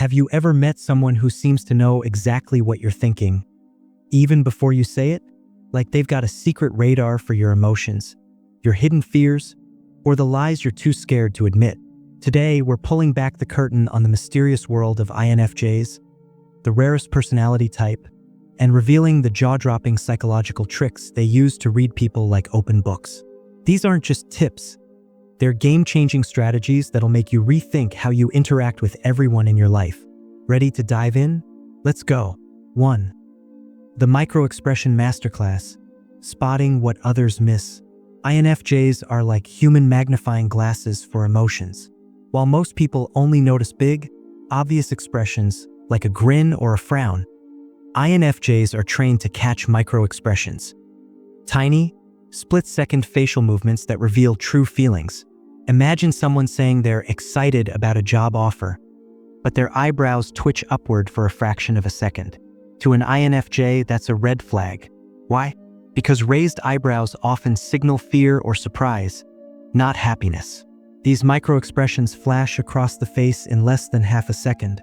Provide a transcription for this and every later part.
Have you ever met someone who seems to know exactly what you're thinking, even before you say it? Like they've got a secret radar for your emotions, your hidden fears, or the lies you're too scared to admit. Today, we're pulling back the curtain on the mysterious world of INFJs, the rarest personality type, and revealing the jaw-dropping psychological tricks they use to read people like open books. These aren't just tips. They're game-changing strategies that'll make you rethink how you interact with everyone in your life. Ready to dive in? Let's go. 1. The Microexpression Masterclass, Spotting What Others Miss. INFJs are like human magnifying glasses for emotions. While most people only notice big, obvious expressions like a grin or a frown, INFJs are trained to catch microexpressions. Tiny, split-second facial movements that reveal true feelings. Imagine someone saying they're excited about a job offer, but their eyebrows twitch upward for a fraction of a second. To an INFJ, that's a red flag. Why? Because raised eyebrows often signal fear or surprise, not happiness. These microexpressions flash across the face in less than half a second,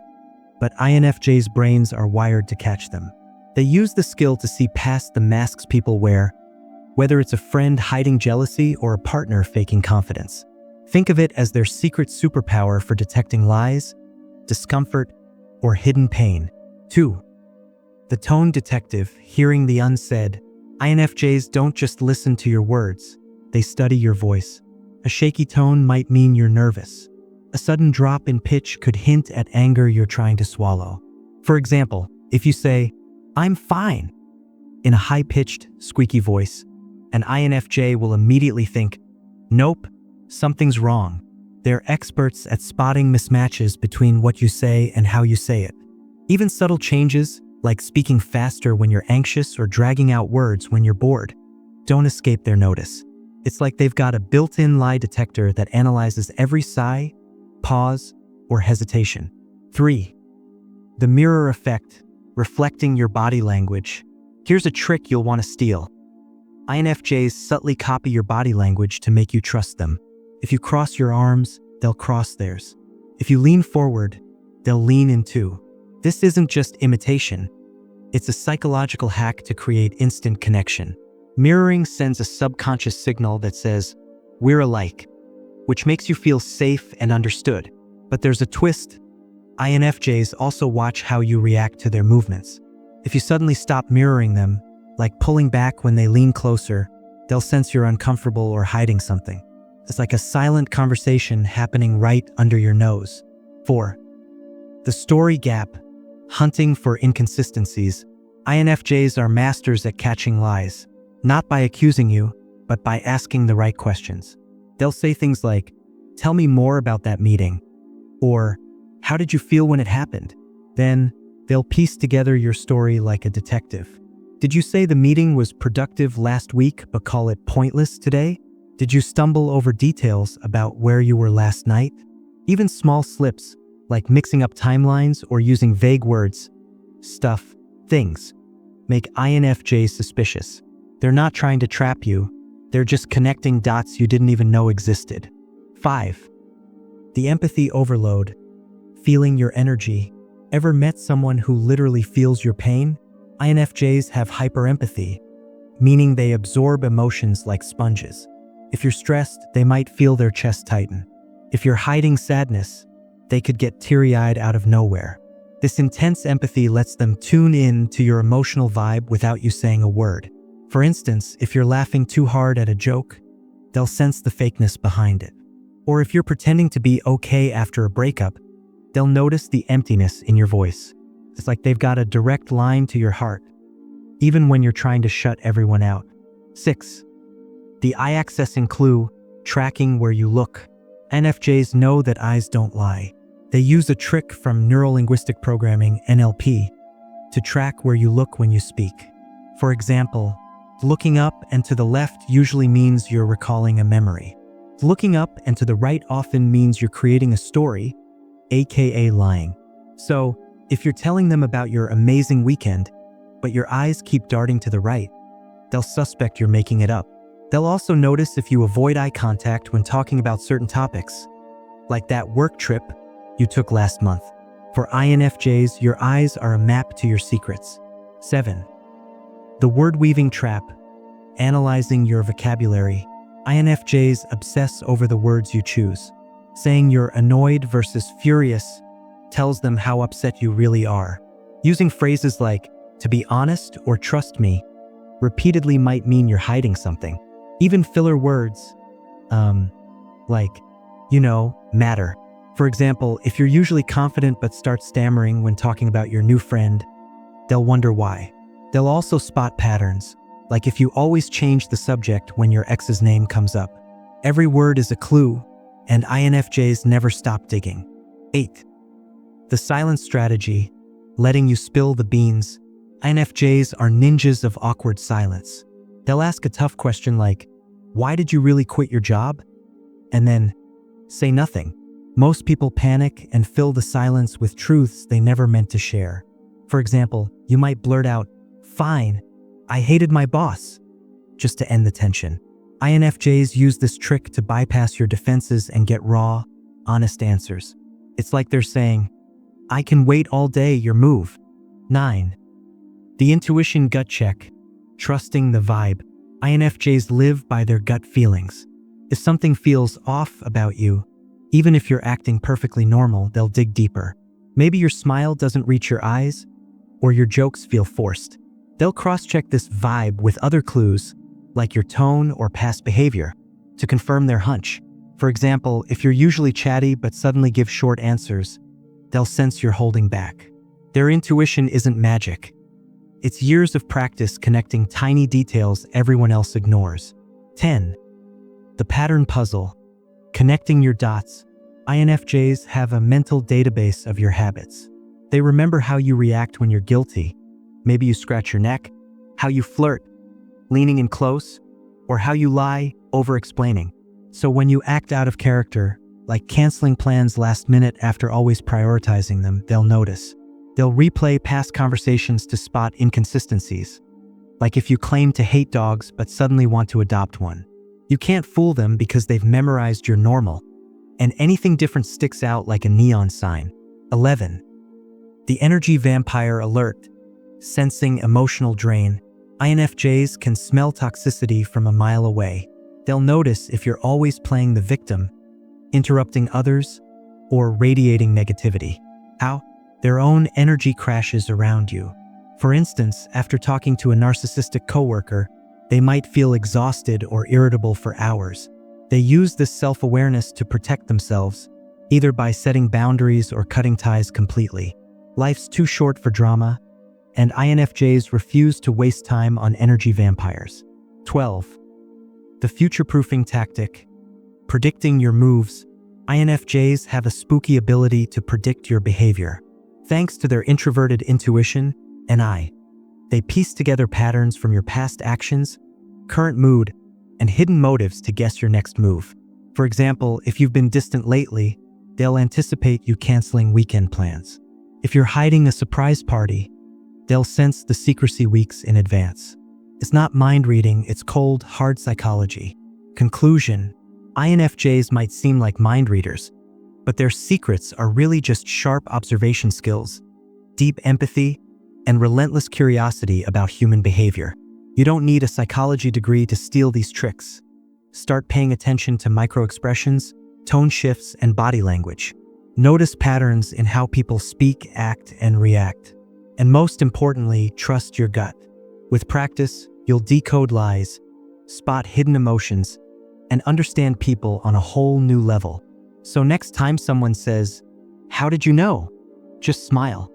but INFJs' brains are wired to catch them. They use the skill to see past the masks people wear, whether it's a friend hiding jealousy or a partner faking confidence. Think of it as their secret superpower for detecting lies, discomfort, or hidden pain. 2. The tone detective, hearing the unsaid. INFJs don't just listen to your words, they study your voice. A shaky tone might mean you're nervous. A sudden drop in pitch could hint at anger you're trying to swallow. For example, if you say, "I'm fine," in a high-pitched, squeaky voice, an INFJ will immediately think, "Nope, something's wrong." They're experts at spotting mismatches between what you say and how you say it. Even subtle changes, like speaking faster when you're anxious or dragging out words when you're bored, don't escape their notice. It's like they've got a built-in lie detector that analyzes every sigh, pause, or hesitation. 3. The mirror effect, reflecting your body language. Here's a trick you'll want to steal. INFJs subtly copy your body language to make you trust them. If you cross your arms, they'll cross theirs. If you lean forward, they'll lean in too. This isn't just imitation. It's a psychological hack to create instant connection. Mirroring sends a subconscious signal that says, "We're alike," which makes you feel safe and understood. But there's a twist. INFJs also watch how you react to their movements. If you suddenly stop mirroring them, like pulling back when they lean closer, they'll sense you're uncomfortable or hiding something. It's like a silent conversation happening right under your nose. 4. The story gap, hunting for inconsistencies. INFJs are masters at catching lies. Not by accusing you, but by asking the right questions. They'll say things like, "Tell me more about that meeting," or "How did you feel when it happened?" Then, they'll piece together your story like a detective. Did you say the meeting was productive last week but call it pointless today? Did you stumble over details about where you were last night? Even small slips, like mixing up timelines or using vague words, stuff, things, make INFJs suspicious. They're not trying to trap you, they're just connecting dots you didn't even know existed. 5. The empathy overload, feeling your energy. Ever met someone who literally feels your pain? INFJs have hyperempathy, meaning they absorb emotions like sponges. If you're stressed, they might feel their chest tighten. If you're hiding sadness, they could get teary-eyed out of nowhere. This intense empathy lets them tune in to your emotional vibe without you saying a word. For instance, if you're laughing too hard at a joke, they'll sense the fakeness behind it. Or if you're pretending to be okay after a breakup, they'll notice the emptiness in your voice. It's like they've got a direct line to your heart, even when you're trying to shut everyone out. 6. The eye-accessing clue, tracking where you look. INFJs know that eyes don't lie. They use a trick from neuro-linguistic programming, NLP, to track where you look when you speak. For example, looking up and to the left usually means you're recalling a memory. Looking up and to the right often means you're creating a story, aka lying. So, if you're telling them about your amazing weekend, but your eyes keep darting to the right, they'll suspect you're making it up. They'll also notice if you avoid eye contact when talking about certain topics, like that work trip you took last month. For INFJs, your eyes are a map to your secrets. 7. The word weaving trap. Analyzing your vocabulary. INFJs obsess over the words you choose. Saying you're annoyed versus furious tells them how upset you really are. Using phrases like, to be honest or trust me, repeatedly might mean you're hiding something. Even filler words, like, matter. For example, if you're usually confident but start stammering when talking about your new friend, they'll wonder why. They'll also spot patterns, like if you always change the subject when your ex's name comes up. Every word is a clue, and INFJs never stop digging. 8. The silence strategy, letting you spill the beans. INFJs are ninjas of awkward silence. They'll ask a tough question like, why did you really quit your job? And then say nothing. Most people panic and fill the silence with truths they never meant to share. For example, you might blurt out, fine, I hated my boss, just to end the tension. INFJs use this trick to bypass your defenses and get raw, honest answers. It's like they're saying, I can wait all day, your move. 9. The intuition gut check, trusting the vibe. INFJs live by their gut feelings. If something feels off about you, even if you're acting perfectly normal, they'll dig deeper. Maybe your smile doesn't reach your eyes, or your jokes feel forced. They'll cross-check this vibe with other clues, like your tone or past behavior, to confirm their hunch. For example, if you're usually chatty but suddenly give short answers, they'll sense you're holding back. Their intuition isn't magic. It's years of practice connecting tiny details everyone else ignores. 10. The pattern puzzle. Connecting your dots. INFJs have a mental database of your habits. They remember how you react when you're guilty. Maybe you scratch your neck, how you flirt, leaning in close, or how you lie, over-explaining. So when you act out of character, like canceling plans last minute after always prioritizing them, they'll notice. They'll replay past conversations to spot inconsistencies. Like if you claim to hate dogs but suddenly want to adopt one. You can't fool them because they've memorized your normal, and anything different sticks out like a neon sign. 11. The energy vampire alert. Sensing emotional drain. INFJs can smell toxicity from a mile away. They'll notice if you're always playing the victim, interrupting others, or radiating negativity. How? Their own energy crashes around you. For instance, after talking to a narcissistic coworker, they might feel exhausted or irritable for hours. They use this self-awareness to protect themselves, either by setting boundaries or cutting ties completely. Life's too short for drama, and INFJs refuse to waste time on energy vampires. 12. The future-proofing tactic. Predicting your moves. INFJs have a spooky ability to predict your behavior. Thanks to their introverted intuition and they piece together patterns from your past actions, current mood, and hidden motives to guess your next move. For example, if you've been distant lately, they'll anticipate you canceling weekend plans. If you're hiding a surprise party, they'll sense the secrecy weeks in advance. It's not mind reading, it's cold, hard psychology. Conclusion: INFJs might seem like mind readers, but their secrets are really just sharp observation skills, deep empathy, and relentless curiosity about human behavior. You don't need a psychology degree to steal these tricks. Start paying attention to microexpressions, tone shifts, and body language. Notice patterns in how people speak, act, and react. And most importantly, trust your gut. With practice, you'll decode lies, spot hidden emotions, and understand people on a whole new level. So next time someone says, "How did you know?" just smile.